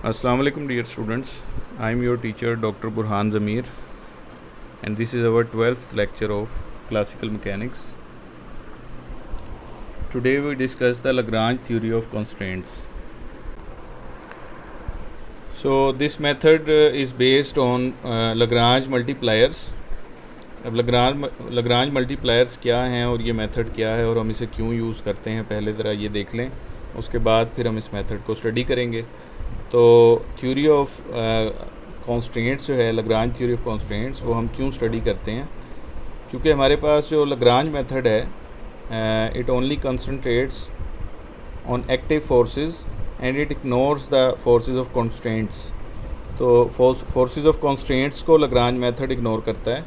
Assalamu alaikum dear students. I am your teacher Dr. Burhan Zamir and this is our 12th lecture of classical mechanics. Today we discuss the Lagrange theory of constraints. So this method is based on Lagrange multipliers. अब Lagrange multipliers क्या हैं और ये method क्या है और हम इसे क्यों यूज़ करते हैं पहले ज़रा ये देख लें, उसके बाद फिर हम इस मेथड को स्टडी करेंगे। तो थ्योरी ऑफ कॉन्स्ट्रेंट्स जो है, Lagrange थ्योरी ऑफ कॉन्स्ट्रेंट्स, वो हम क्यों स्टडी करते हैं? क्योंकि हमारे पास जो Lagrange मेथड है it only concentrates on active forces and it ignores the forces of constraints. तो फोर्सेस ऑफ कॉन्स्ट्रेंट्स को Lagrange मेथड इग्नोर करता है।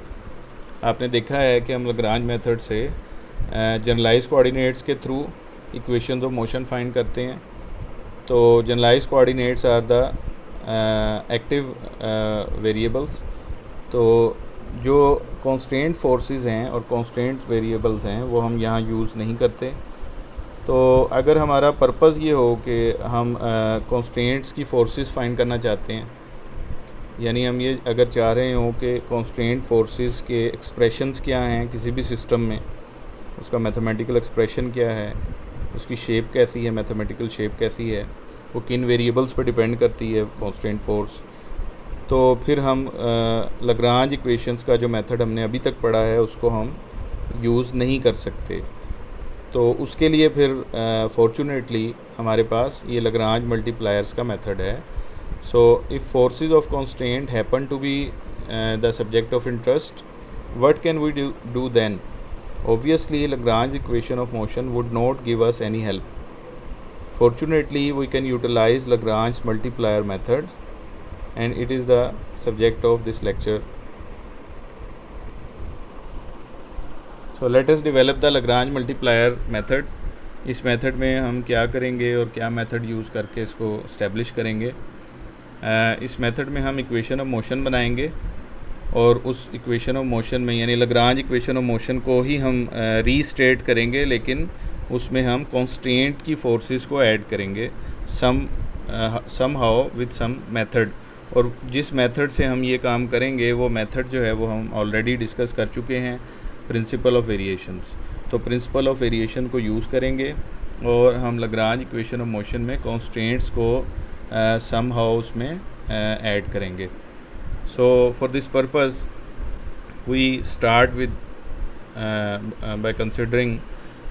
आपने देखा है कि हम Lagrange मेथड से जनरलाइज कोऑर्डिनेट्स के through equations of motion find करते हैं। तो generalise coordinates are the active variables. तो जो कॉन्स्ट्रेंट फोर्सेस हैं और कॉन्स्ट्रेंट वेरिएबल्स हैं वो हम यहाँ यूज़ नहीं करते। तो अगर हमारा पर्पज़ ये हो कि हम कॉन्स्ट्रेंट्स की फोर्सेस फाइंड करना चाहते हैं, यानी हम ये अगर चाह रहे हों कि कॉन्स्ट्रेंट फोर्सेस के एक्सप्रेशंस क्या हैं किसी भी सिस्टम में, उसका मैथमेटिकल एक्सप्रेशन क्या है, उसकी शेप कैसी है, मैथमेटिकल शेप कैसी है, वो किन वेरिएबल्स पर डिपेंड करती है कॉन्स्ट्रेंट फोर्स, तो फिर हम Lagrange इक्वेशंस का जो मेथड हमने अभी तक पढ़ा है उसको हम यूज़ नहीं कर सकते। तो उसके लिए फिर फॉर्चुनेटली हमारे पास ये Lagrange मल्टीप्लायर्स का मेथड है। So if forces of constraint happen to be the subject of interest, what can we do then? Obviously Lagrange equation of motion would not give us any help. Fortunately we can utilize Lagrange multiplier method and it is the subject of this lecture. So let us develop the Lagrange multiplier method. इस method में हम क्या करेंगे और क्या method use करके इसको establish करेंगे। इस मेथड में हम इक्वेशन ऑफ मोशन बनाएंगे और उस इक्वेशन ऑफ मोशन में यानी Lagrange इक्वेशन ऑफ मोशन को ही हम रीस्टेट करेंगे, लेकिन उसमें हम कॉन्स्ट्रेंट की फोर्सेस को ऐड करेंगे somehow with some method. और जिस मेथड से हम ये काम करेंगे वो मेथड जो है वो हम ऑलरेडी डिस्कस कर चुके हैं, प्रिंसिपल ऑफ वेरिएशंस। तो प्रिंसिपल ऑफ वेरिएशन को यूज़ करेंगे और हम Lagrange इक्वेशन ऑफ मोशन में कॉन्स्ट्रेंट्स को सम हाउ उसमें ऐड करेंगे। So for this purpose we start with by considering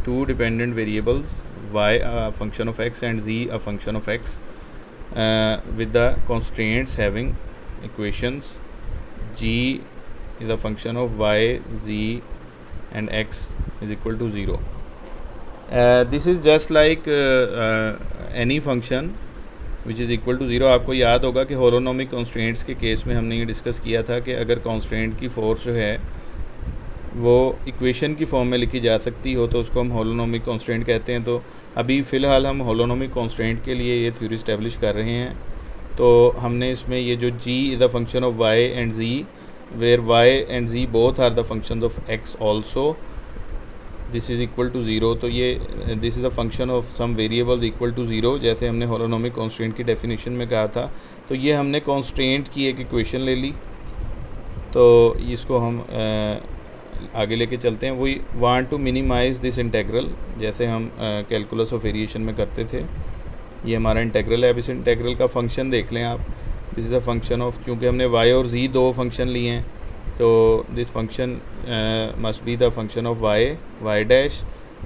two dependent variables, y a function of x and z a function of x, with the constraints having equations g is a function of y, z and x is equal to 0. This is just like any function which is equal to 0। आपको याद होगा कि holonomic constraints के case में हमने ये discuss किया था कि अगर कॉन्स्ट्रेंट की फोर्स जो है वो इक्वेशन की फॉर्म में लिखी जा सकती हो तो उसको हम होलोनोमिक कॉन्स्ट्रेंट कहते हैं। तो अभी फ़िलहाल हम होलोनोमिक कॉन्स्ट्रेंट के लिए ये थ्योरी इस्टेब्लिश कर रहे हैं। तो हमने इसमें ये जो g is a function of y and z, where y and z both are the function of x also, this is equal to 0। तो ये this is a function of some variables equal to 0, जैसे हमने holonomic constraint की definition में कहा था। तो ये हमने कॉन्स्ट्रेंट की एक इक्वेशन ले ली, तो इसको हम आगे लेके चलते हैं। We want to minimise this integral, जैसे हम कैलकुलस ऑफ वेरिएशन में करते थे। ये हमारा इंटेग्रल है। अब इस इंटेग्रल का फंक्शन देख लें आप। This is a function of, क्योंकि हमने y और z दो फंक्शन लिए हैं, तो this function must be the function of y dash,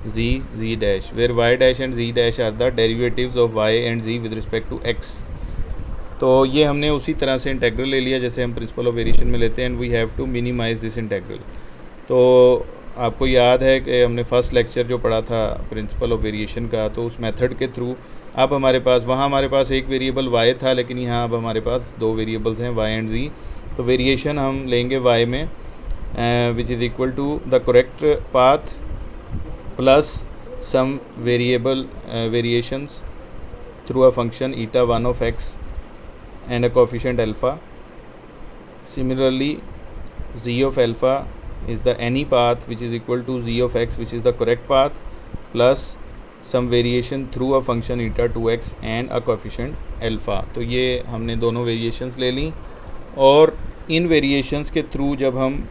z dash, where y dash and z dash are the derivatives of y and z with respect to x। तो ये हमने उसी तरह से इंटेग्रल ले लिया जैसे हम प्रिंसिपल ऑफ वेरिएशन में लेते हैं, and we have to minimise this integral. तो आपको याद है कि हमने फर्स्ट लेक्चर जो पढ़ा था प्रिंसिपल ऑफ वेरिएशन का, तो उस मेथड के थ्रू अब हमारे पास, वहाँ हमारे पास एक वेरिएबल y था, लेकिन यहाँ अब हमारे पास दो वेरिएबल्स हैं y एंड z। तो वेरिएशन हम लेंगे y में which is equal to the correct path plus some variable variations through a function eta 1 of x and a coefficient alpha. Similarly, z of alpha is the any path which is equal to z of x, which is the correct path, plus some variation through a function eta 2x and a coefficient alpha. तो ये हमने दोनों variations ले ली और इन variations के through जब हम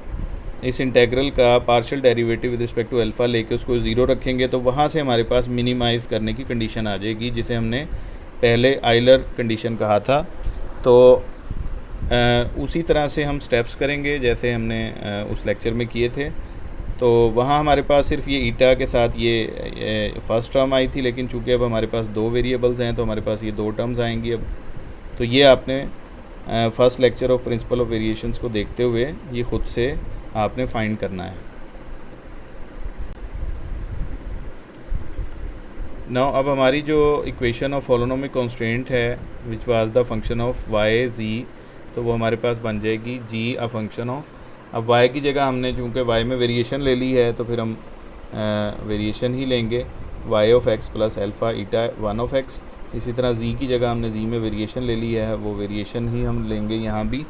इस इंटेग्रल का partial derivative with respect to alpha लेके उसको ज़ीरो रखेंगे तो वहाँ से हमारे पास मिनिमाइज़ करने की कंडीशन आ जाएगी, जिसे हमने पहले आइलर कंडीशन कहा था। तो उसी तरह से हम स्टेप्स करेंगे जैसे हमने उस लेक्चर में किए थे। तो वहाँ हमारे पास सिर्फ ये ईटा के साथ ये फर्स्ट टर्म आई थी, लेकिन चूँकि अब हमारे पास दो वेरिएबल्स हैं तो हमारे पास ये दो टर्म्स आएंगी अब। तो ये आपने first lecture of principal of variations को देखते हुए ये ख़ुद से आपने फाइंड करना है। नाउ अब हमारी जो इक्वेशन ऑफ हॉलोनोमिक कॉन्स्ट्रेंट है which was the function of Y G, तो वो हमारे पास बन जाएगी जी अ फंक्शन ऑफ, अब वाई की जगह हमने चूँकि वाई में वेरिएशन ले ली है तो फिर हम वेरिएशन ही लेंगे Y of X plus alpha eta 1 of X. इसी तरह जी की जगह हमने जी में वेरिएशन ले ली है, वो वेरिएशन ही हम लेंगे यहाँ भी।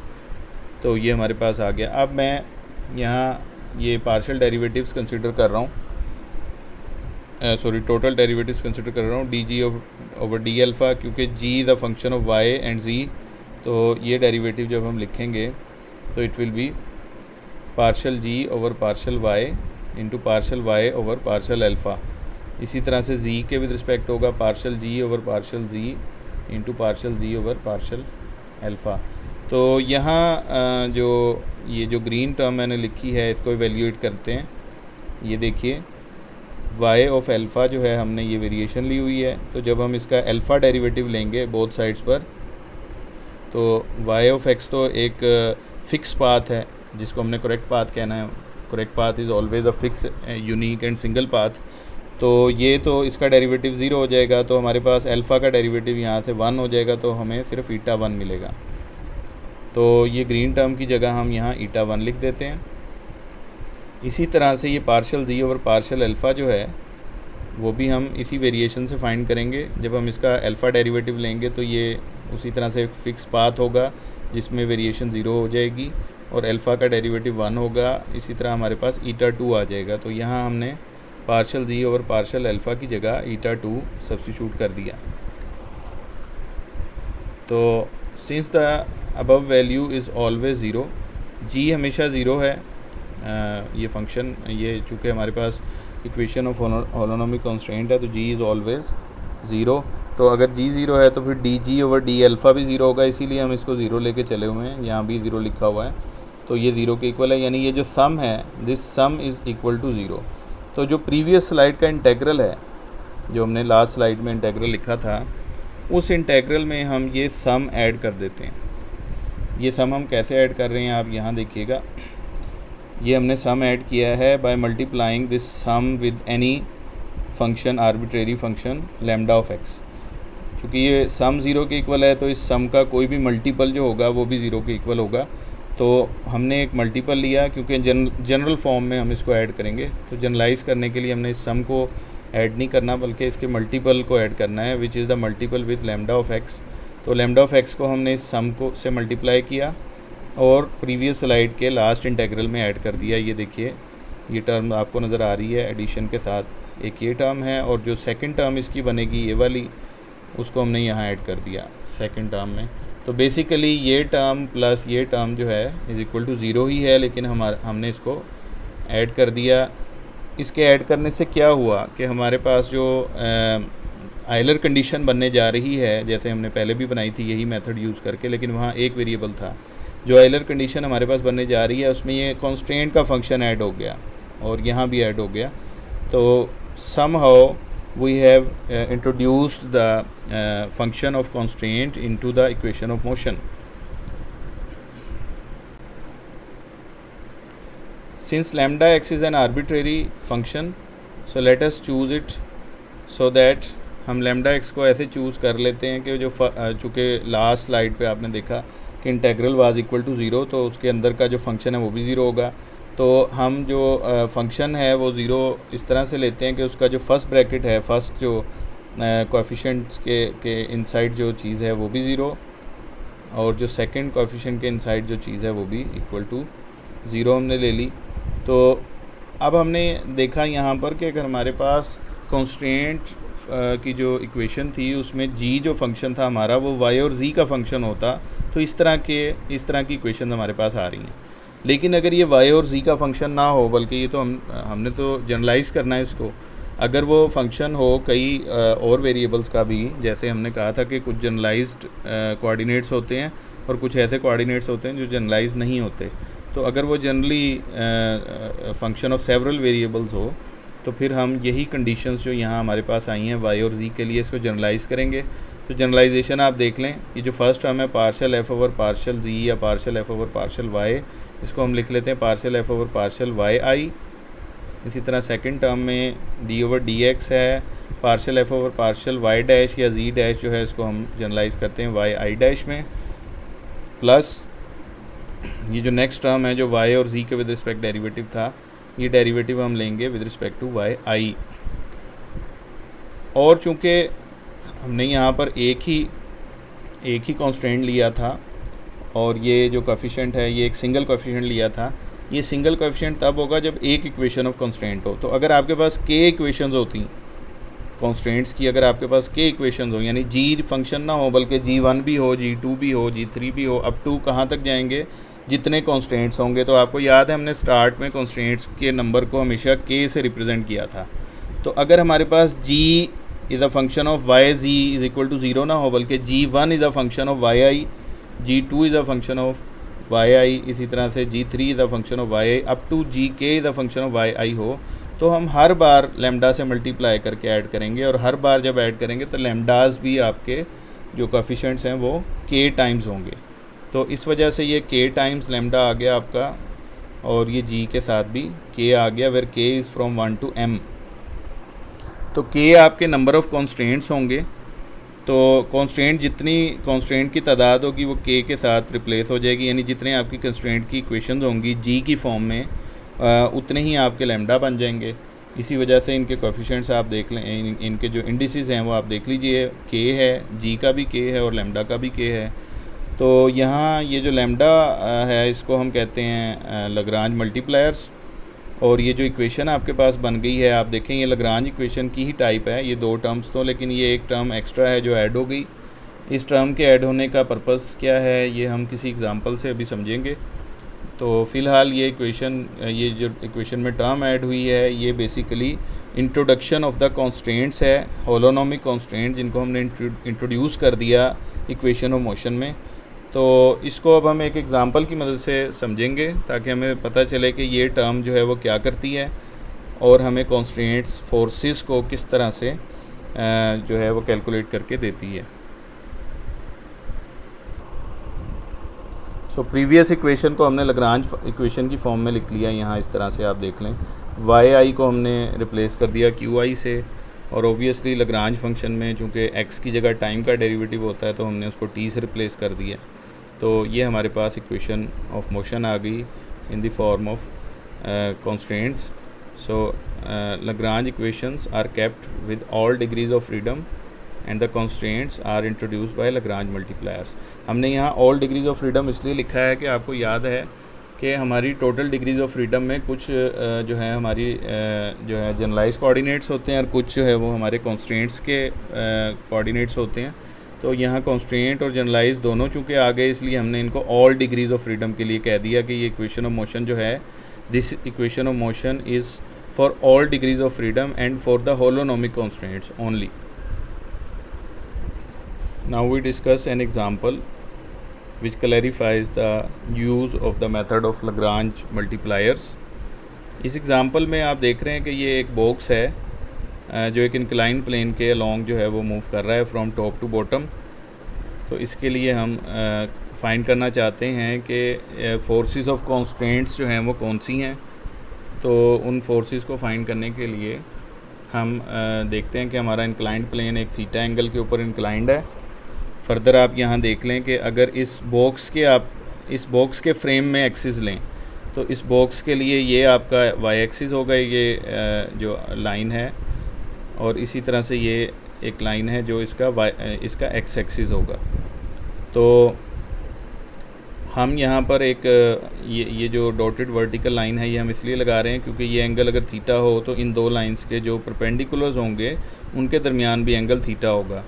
तो ये हमारे पास आ गया। अब मैं यहाँ ये पार्शियल डेरिवेटिव्स कंसिडर कर रहा हूँ, टोटल डेरिवेटिव्स कंसिडर कर रहा हूँ D G over D alpha, क्योंकि G is a function of Y and G. तो ये डेरिवेटिव जब हम लिखेंगे तो it will be partial G over partial Y into partial Y over partial alpha. इसी तरह से जी के विद रिस्पेक्ट होगा partial G over partial G into partial G over partial alpha. तो यहाँ ये जो ग्रीन टर्म मैंने लिखी है इसको इवेल्यूएट करते हैं। ये देखिए y ऑफ अल्फ़ा जो है हमने ये वेरिएशन ली हुई है, तो जब हम इसका अल्फ़ा डेरिवेटिव लेंगे बोथ साइड्स पर तो y ऑफ x तो एक फ़िक्स पाथ है जिसको हमने करेक्ट पाथ कहना है। Correct path is always a fix unique and single path. तो ये तो इसका डेरिवेटिव 0 हो जाएगा, तो हमारे पास अल्फ़ा का डेरिवेटिव यहाँ से 1 हो जाएगा, तो हमें सिर्फ ईटा 1 मिलेगा। तो ये ग्रीन टर्म की जगह हम यहाँ ईटा 1 लिख देते हैं। इसी तरह से ये partial G over partial alpha जो है वो भी हम इसी वेरिएशन से फाइंड करेंगे। जब हम इसका अल्फ़ा डेरिवेटिव लेंगे तो ये उसी तरह से एक फ़िक्स पाथ होगा जिसमें वेरिएशन 0 हो जाएगी और अल्फ़ा का डेरिवेटिव 1 होगा। इसी तरह हमारे पास ईटा 2 आ जाएगा। तो यहाँ हमने partial G over partial alpha की जगह ईटा 2 सब्स्टिट्यूट कर दिया। तो since the above value is always 0, जी हमेशा 0 है। ये फंक्शन ये चूँकि हमारे पास इक्वेशन ऑफ हॉलोनोमिक कॉन्स्ट्रेंट है तो जी इज़ ऑलवेज़ 0। तो अगर जी 0 है तो फिर D G over D alpha भी 0 होगा, इसीलिए हम इसको 0 लेके चले हुए हैं। यहाँ भी 0 लिखा हुआ है तो ये 0 के इक्वल है, यानी ये जो सम है this sum is equal to 0। तो जो प्रीवियस स्लाइड का इंटेग्रल है, जो हमने लास्ट स्लाइड में इंटेग्रल लिखा था, उस इंटेग्रल में हम ये सम ऐड कर देते हैं। ये सम हम कैसे ऐड कर रहे हैं आप यहाँ देखिएगा। ये हमने सम ऐड किया है by multiplying this sum with any function arbitrary function lambda of X. चूँकि ये सम 0 के इक्वल है तो इस सम का कोई भी मल्टीपल जो होगा वो भी 0 के इक्वल होगा। तो हमने एक मल्टीपल लिया क्योंकि जनरल फॉर्म में हम इसको ऐड करेंगे। तो जनरलाइज़ करने के लिए हमने इस सम को ऐड नहीं करना बल्कि इसके मल्टीपल को ऐड करना है, which is the multiple with lambda of x. तो लैम्डा ऑफ एक्स को हमने इस सम को से मल्टीप्लाई किया और प्रीवियस स्लाइड के लास्ट इंटेग्रल में ऐड कर दिया। ये देखिए ये टर्म आपको नज़र आ रही है एडिशन के साथ, एक ये टर्म है और जो सेकंड टर्म इसकी बनेगी ये वाली, उसको हमने यहाँ ऐड कर दिया सेकंड टर्म में। तो बेसिकली ये टर्म प्लस ये टर्म जो है इज़ इक्वल टू 0 ही है, लेकिन हमने इसको ऐड कर दिया। इसके ऐड करने से क्या हुआ कि हमारे पास जो आइलर कंडीशन बनने जा रही है, जैसे हमने पहले भी बनाई थी यही मेथड यूज़ करके, लेकिन वहाँ एक वेरिएबल था। जो आइलर कंडीशन हमारे पास बनने जा रही है उसमें ये कॉन्स्ट्रेंट का फंक्शन ऐड हो गया और यहाँ भी ऐड हो गया। तो somehow we have introduced the function of constraint into the equation of motion. Since lambda x is an arbitrary function, so let us choose it so that हम lambda x को ऐसे चूज़ कर लेते हैं कि जो चूँकि लास्ट स्लाइड पे आपने देखा कि इंटेग्रल वाज इक्वल टू 0, तो उसके अंदर का जो फंक्शन है वो भी 0 होगा। तो हम जो फंक्शन है वो 0 इस तरह से लेते हैं कि उसका जो फर्स्ट ब्रैकेट है, फर्स्ट जो कोएफिशिएंट्स के इनसाइड जो चीज़ है वो भी 0 और जो सेकंड कोएफिशिएंट के इनसाइड जो चीज़ है वो भी इक्वल टू 0 हमने ले ली। तो अब हमने देखा यहाँ पर कि अगर हमारे पास कॉन्स्टेंट की जो इक्वेशन थी उसमें जी जो फंक्शन था हमारा वो वाई और जी का फंक्शन होता, तो इस तरह की इक्वेशन हमारे पास आ रही हैं। लेकिन अगर ये वाई और जी का फंक्शन ना हो, बल्कि ये तो हमने तो जनरलाइज़ करना है इसको, अगर वो फंक्शन हो कई और वेरिएबल्स का भी, जैसे हमने कहा था कि कुछ जनरलाइज्ड कोऑर्डिनेट्स होते हैं और कुछ ऐसे कोऑर्डिनेट्स होते हैं जो जनरलाइज नहीं होते, तो अगर वो generally function of several variables हो तो फिर हम यही कंडीशंस जो यहाँ हमारे पास आई हैं वाई और जी के लिए इसको जनरलाइज़ करेंगे। तो जनरलाइजेशन आप देख लें, ये जो फर्स्ट टर्म है partial F over partial G या partial F over partial Y, इसको हम लिख लेते हैं partial F over partial Y I. इसी तरह सेकंड टर्म में डी ओवर डी एक्स है partial F over partial Y dash या जी डैश जो है इसको हम जनरलाइज़ करते हैं वाई आई डैश में, प्लस ये जो नेक्स्ट टर्म है जो वाई और जी के विद रिस्पेक्ट डेरिवेटिव था, ये डेरिवेटिव हम लेंगे विद रिस्पेक्ट टू वाई आई। और चूँकि हमने यहाँ पर एक ही कॉन्स्टेंट लिया था और ये जो कोएफिशिएंट है ये एक सिंगल कोएफिशिएंट लिया था, ये सिंगल कोएफिशिएंट तब होगा जब एक इक्वेशन ऑफ कॉन्स्टेंट हो। तो अगर आपके पास के इक्वेशंस होती कॉन्स्टेंट्स की, अगर आपके पास के इक्वेशंस हो, यानी जी फंक्शन ना हो बल्कि G1 भी हो, G2 भी हो, G3 भी हो, अप टू कहाँ तक जाएंगे जितने कॉन्स्टेंट्स होंगे। तो आपको याद है हमने स्टार्ट में कॉन्स्टेंट्स के नंबर को हमेशा के से रिप्रेजेंट किया था। तो अगर हमारे पास G is a function of Y G is equal to zero ना हो, बल्कि G1 is a function of Y I, G2 is a function of Y I, इसी तरह से G3 is a function of Y I up to Gk is a function of Y I हो, तो हम हर बार लैम्डा से multiply करके ऐड करेंगे, और हर बार जब ऐड करेंगे तो लैम्डास भी आपके जो कोएफिशिएंट्स हैं वो k टाइम्स होंगे। तो इस वजह से ये k टाइम्स लैम्डा आ गया आपका, और ये g के साथ भी k आ गया, where k is from 1 to m। तो k आपके नंबर ऑफ़ कॉन्स्टेंट्स होंगे, तो कॉन्स्टेंट की तादाद होगी वो k के साथ रिप्लेस हो जाएगी, यानी जितने आपकी कंस्ट्रेंट की इक्वेशंस होंगी g की फॉर्म में उतने ही आपके लैम्डा बन जाएंगे। इसी वजह से इनके कोएफिशिएंट्स आप देख लें, इनके जो इंडिसेस हैं वो आप देख लीजिए, k है, g का भी k है और लैम्डा का भी k है। तो यहाँ ये जो लैम्डा है इसको हम कहते हैं लग्रांज मल्टीप्लायर्स, और ये जो इक्वेशन आपके पास बन गई है आप देखें ये लग्रांज इक्वेशन की ही टाइप है, ये दो टर्म्स तो, लेकिन ये एक टर्म एक्स्ट्रा है जो ऐड हो गई। इस टर्म के ऐड होने का पर्पस क्या है ये हम किसी एग्जांपल से अभी समझेंगे। तो फ़िलहाल ये जो इक्वेशन में टर्म ऐड हुई है ये basically introduction of the constants है, होलोनोमिक कॉन्स्टेंट जिनको हमने इंट्रोड्यूस कर दिया इक्वेशन ऑफ मोशन में। तो इसको अब हम एक एग्ज़ाम्पल की मदद से समझेंगे ताकि हमें पता चले कि ये टर्म जो है वो क्या करती है और हमें कॉन्स्टेंट्स फोर्सेस को किस तरह से जो है वो कैलकुलेट करके देती है। सो प्रीवियस इक्वेशन को हमने लग्रांज इक्वेशन की फॉर्म में लिख लिया, यहाँ इस तरह से आप देख लें, वाई आई को हमने रिप्लेस कर दिया क्यू आई से, और ओबियसली लग्रांज फंक्शन में चूँकि एक्स की जगह टाइम का डेरिवेटिव होता है तो हमने उसको टी से रिप्लेस कर दिया। तो ये हमारे पास इक्वेशन ऑफ मोशन आ गई in the form of constants. So Lagrange equations are kept with all degrees of freedom and the constants are introduced by Lagrange multipliers. हमने यहाँ ऑल डिग्रीज ऑफ फ्रीडम इसलिए लिखा है कि आपको याद है कि हमारी टोटल डिग्रीज ऑफ फ्रीडम में कुछ जो है हमारी जो है जनरलाइज कोऑर्डिनेट्स होते हैं और कुछ जो है वो हमारे कॉन्स्टेंट्स के कोऑर्डिनेट्स होते हैं। तो यहाँ कॉन्स्टेंट और जनरलाइज दोनों चूँकि आ गए इसलिए हमने इनको ऑल डिग्रीज ऑफ फ्रीडम के लिए कह दिया कि ये इक्वेशन ऑफ मोशन जो है, this equation of motion is for all degrees of freedom and for the holonomic constants only. Now we discuss an example which clarifies the use of the method of Lagrange multipliers। इस example में आप देख रहे हैं कि ये एक box है जो एक इंक्लाइन प्लेन के अलॉन्ग जो है वो मूव कर रहा है फ्रॉम टॉप टू बॉटम। तो इसके लिए हम फाइंड करना चाहते हैं कि फोर्सेस ऑफ कॉन्स्टेंट्स जो हैं वो कौन सी हैं। तो उन फोर्सेस को फाइंड करने के लिए हम देखते हैं कि हमारा इंक्लाइंड प्लेन एक थीटा एंगल के ऊपर इंक्लाइंड है। फर्दर आप यहाँ देख लें कि अगर इस बॉक्स के फ्रेम में एक्सिस लें तो इस बॉक्स के लिए ये आपका वाई एक्सिस होगा, ये जो लाइन है, और इसी तरह से ये एक लाइन है जो इसका एक्स एक्सिस होगा। तो हम यहाँ पर एक ये जो डॉटेड वर्टिकल लाइन है ये हम इसलिए लगा रहे हैं क्योंकि ये एंगल अगर थीटा हो तो इन दो लाइंस के जो परपेंडिकुलर्स होंगे उनके दरमियान भी एंगल थीटा होगा,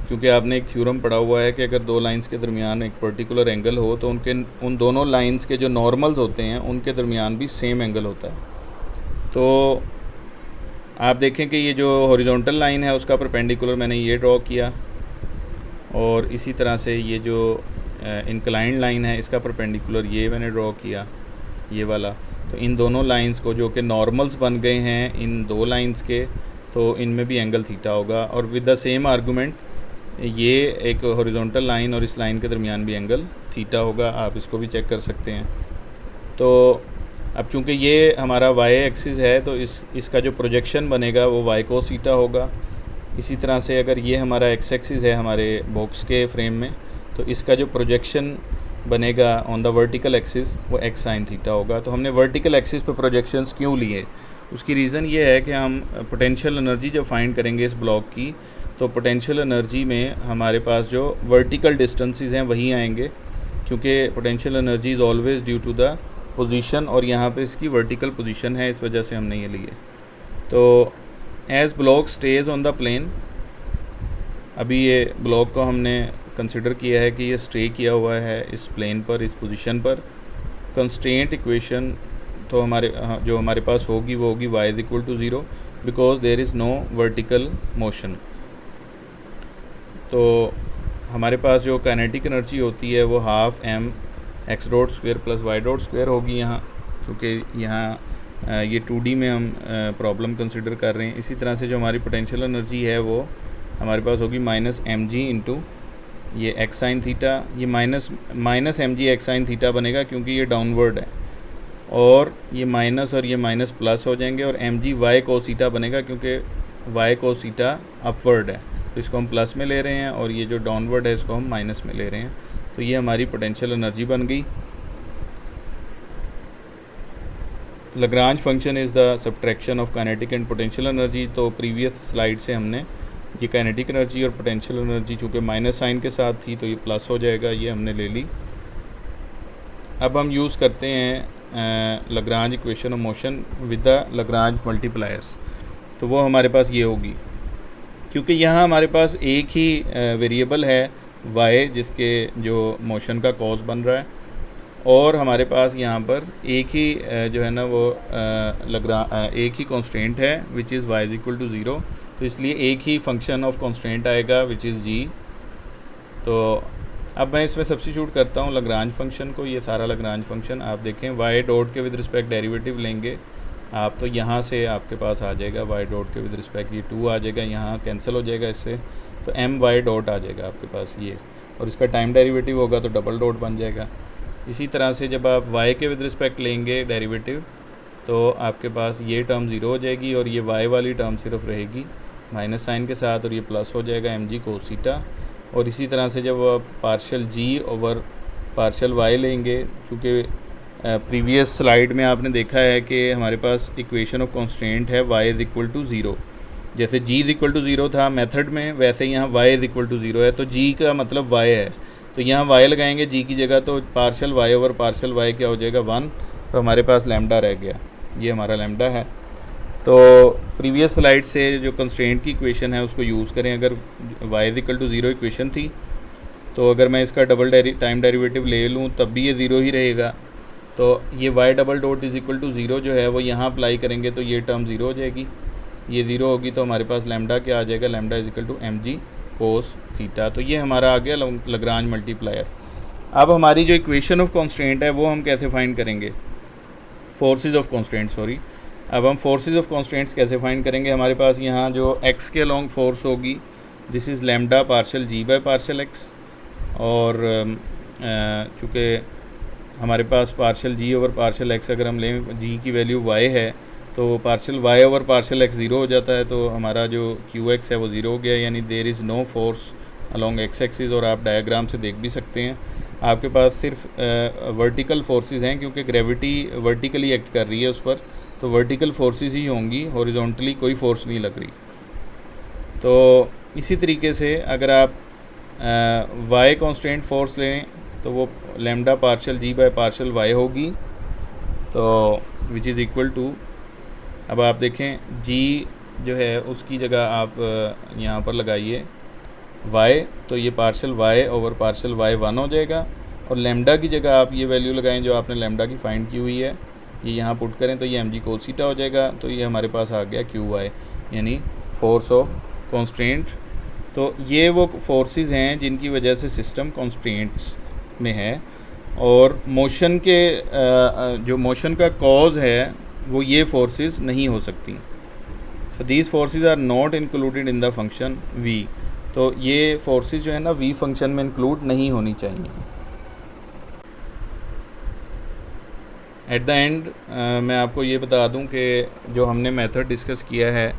क्योंकि आपने एक थ्योरम पढ़ा हुआ है कि अगर दो लाइंस के दरमियान एक पर्टिकुलर एंगल हो तो उन दोनों लाइंस के जो नॉर्मल्स होते हैं उनके दरमियान भी सेम एंगल होता है। तो आप देखें कि ये जो हॉरिजॉन्टल लाइन है उसका परपेंडिकुलर मैंने ये ड्रॉ किया, और इसी तरह से ये जो इंक्लाइंड लाइन है इसका परपेंडिकुलर ये मैंने ड्रॉ किया, ये वाला। तो इन दोनों लाइंस को जो कि नॉर्मल्स बन गए हैं इन दो लाइंस के, तो इनमें भी एंगल थीटा होगा। और विद द सेम आर्गूमेंट ये एक हॉरिजॉन्टल लाइन और इस लाइन के दरमियान भी एंगल थीटा होगा, आप इसको भी चेक कर सकते हैं। तो अब चूँकि ये हमारा वाई एक्सिस है तो इसका जो प्रोजेक्शन बनेगा वो वाई कोस थीटा होगा। इसी तरह से अगर ये हमारा एक्स एक्सिस है हमारे बॉक्स के फ्रेम में, तो इसका जो प्रोजेक्शन बनेगा ऑन द वर्टिकल एक्सिस वो एक्स साइन थीटा होगा। तो हमने वर्टिकल एक्सिस पे प्रोजेक्शंस क्यों लिए, उसकी रीज़न ये है कि हम पोटेंशियल एनर्जी जब फाइंड करेंगे इस ब्लॉक की, तो पोटेंशियल एनर्जी में हमारे पास जो वर्टिकल डिस्टेंसेस हैं वही आएंगे, क्योंकि potential energy is always due to the position, और यहाँ पे इसकी वर्टिकल पोजीशन है, इस वजह से हमने ये लिए। तो as block stays on the plane, अभी ये ब्लॉक को हमने कंसिडर किया है कि ये स्टे किया हुआ है इस प्लेन पर, इस पोजीशन पर। कंस्ट्रेंट इक्वेशन तो जो हमारे पास होगी वो होगी y is equal to 0 because there is no vertical motion. तो हमारे पास जो काइनेटिक एनर्जी होती है वो half m x dot square plus y dot square होगी यहाँ, क्योंकि यहाँ ये 2D में हम प्रॉब्लम कंसिडर कर रहे हैं। इसी तरह से जो हमारी पोटेंशियल एनर्जी है वो हमारे पास होगी माइनस एम जी इंटू ये एक्स साइन थीटा। ये minus m g x sine theta बनेगा क्योंकि ये डाउनवर्ड है, और ये माइनस और ये माइनस प्लस हो जाएंगे, और m g y cos theta बनेगा क्योंकि वाई कोस थीटा अपवर्ड है, तो इसको हम प्लस में ले रहे हैं, और ये जो डाउनवर्ड है इसको हम माइनस में ले रहे हैं। तो ये हमारी पोटेंशियल एनर्जी बन गई। Lagrange function is the subtraction of kinetic and potential energy. तो प्रीवियस स्लाइड से हमने ये काइनेटिक एनर्जी और पोटेंशियल एनर्जी चूँकि माइनस साइन के साथ थी तो ये प्लस हो जाएगा, ये हमने ले ली। अब हम यूज़ करते हैं Lagrange equation of motion with the Lagrange multipliers. तो वो हमारे पास ये होगी, क्योंकि यहाँ हमारे पास एक ही वेरिएबल है y जिसके जो मोशन का कॉज बन रहा है, और हमारे पास यहाँ पर एक ही जो है ना वो एक ही कॉन्स्टेंट है which is y is equal to 0। तो इसलिए एक ही फंक्शन ऑफ कॉन्स्टेंट आएगा विच इज़ g। तो अब मैं इसमें सब्स्टिट्यूट करता हूँ लग्रांज फंक्शन को। ये सारा लग्रांज फंक्शन आप देखें y डॉट के विद रिस्पेक्ट डेरिवेटिव लेंगे आप, तो यहाँ से आपके पास आ जाएगा y डॉट के विद रिस्पेक्ट ये 2 आ जाएगा, यहाँ कैंसिल हो जाएगा इससे, तो एम वाई डॉट आ जाएगा आपके पास ये, और इसका टाइम डेरिवेटिव होगा तो डबल डॉट बन जाएगा। इसी तरह से जब आप y के विद रिस्पेक्ट लेंगे डेरिवेटिव तो आपके पास ये टर्म 0 हो जाएगी, और ये y वाली टर्म सिर्फ रहेगी माइनस साइन के साथ, और ये प्लस हो जाएगा एम जी कोस थीटा। और इसी तरह से जब आप partial g over partial y लेंगे, चूँकि प्रीवियस स्लाइड में आपने देखा है कि हमारे पास इक्वेशन ऑफ कॉन्स्टेंट है y इज़ इक्वल टू 0, जैसे g इज़ इक्वल टू 0 था मेथड में, वैसे यहाँ y इज़ इक्वल टू 0 है। तो g का मतलब y है, तो यहाँ y लगाएंगे g की जगह, तो partial y over partial y क्या हो जाएगा 1, तो हमारे पास लैम्डा रह गया, ये हमारा लैम्डा है। तो प्रीवियस स्लाइड से जो कंस्ट्रेंट की इक्वेशन है उसको यूज़ करें। अगर y is equal to 0 equation थी, तो अगर मैं इसका डबल टाइम डेरिवेटिव ले लूँ तब भी ये 0 ही रहेगा। तो ये y double dot is equal to 0 जो है वो यहाँ अप्लाई करेंगे तो ये टर्म 0 हो जाएगी, ये 0 होगी, तो हमारे पास लैम्डा क्या आ जाएगा, lambda is equal to m g cos theta. तो ये हमारा आ गया लग्रांज मल्टीप्लायर। अब हमारी जो इक्वेशन ऑफ कॉन्स्टेंट है वो हम कैसे फाइंड करेंगे, फोर्सेस ऑफ कॉन्स्टेंट सॉरी। अब हम फोर्सेस ऑफ कॉन्स्टेंट्स कैसे फाइंड करेंगे, हमारे पास यहाँ जो x के अलॉन्ग फोर्स होगी this is lambda partial g by partial x, और चूँकि हमारे पास partial g over partial x अगर हम लें, g की वैल्यू y है तो partial y over partial x 0 हो जाता है, तो हमारा जो qx है वो 0 हो गया, यानी there is no force along x axis. और आप डायग्राम से देख भी सकते हैं आपके पास सिर्फ वर्टिकल फोर्सेस हैं, क्योंकि ग्रेविटी वर्टिकली एक्ट कर रही है उस पर, तो वर्टिकल फोर्सेस ही होंगी, हॉरिजॉन्टली कोई फोर्स नहीं लग रही। तो इसी तरीके से अगर आप y कांस्टेंट फोर्स लें तो वो lambda partial g by partial y होगी, तो विच इज़ इक्वल टू, अब आप देखें जी जो है उसकी जगह आप यहाँ पर लगाइए वाई, तो ये partial y over partial y 1 हो जाएगा, और लैम्डा की जगह आप ये वैल्यू लगाएं जो आपने लैम्डा की फाइंड की हुई है, ये यहाँ पुट करें तो ये एम जी कोस थीटा हो जाएगा, तो ये हमारे पास आ गया क्यू वाई, यानी फोर्स ऑफ कॉन्स्ट्रेंट। तो ये वो फोर्सेस हैं जिनकी वजह से सिस्टम कॉन्स्ट्रेंट्स में है, और मोशन के जो मोशन का कॉज है वो ये फोर्सेस नहीं हो सकती। So these forces are not included in the function we, तो ये फोर्सेस जो है ना वी फंक्शन में इंक्लूड नहीं होनी चाहिए। एट द एंड मैं आपको ये बता दूं कि जो हमने मेथड डिस्कस किया है,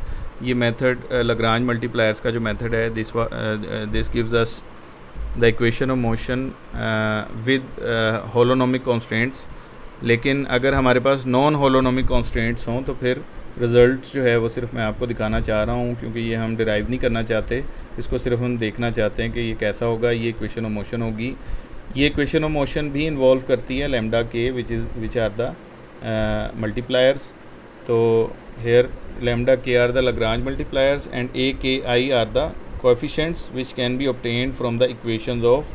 ये मेथड लाग्रांज मल्टीप्लायर्स का जो मेथड है, this gives us the equation of motion with holonomic constants. लेकिन अगर हमारे पास नॉन होलोनोमिक कॉन्स्टेंट्स हों तो फिर रिज़ल्ट जो है वो सिर्फ मैं आपको दिखाना चाह रहा हूँ, क्योंकि ये हम डिराइव नहीं करना चाहते, इसको सिर्फ हम देखना चाहते हैं कि ये कैसा होगा। ये इक्वेशन ऑफ मोशन होगी, ये इक्वेशन ऑफ मोशन भी इन्वॉल्व करती है lambda K which are the multipliers. तो here lambda K are the Lagrange multipliers and A K I are the coefficients which can be obtained from the equations of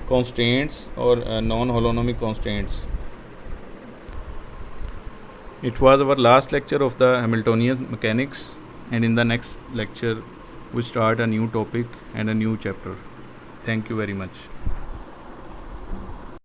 constraints or non-holonomic constraints. It was our last lecture of the Hamiltonian mechanics, and in the next lecture we start a new topic and a new chapter. Thank you very much.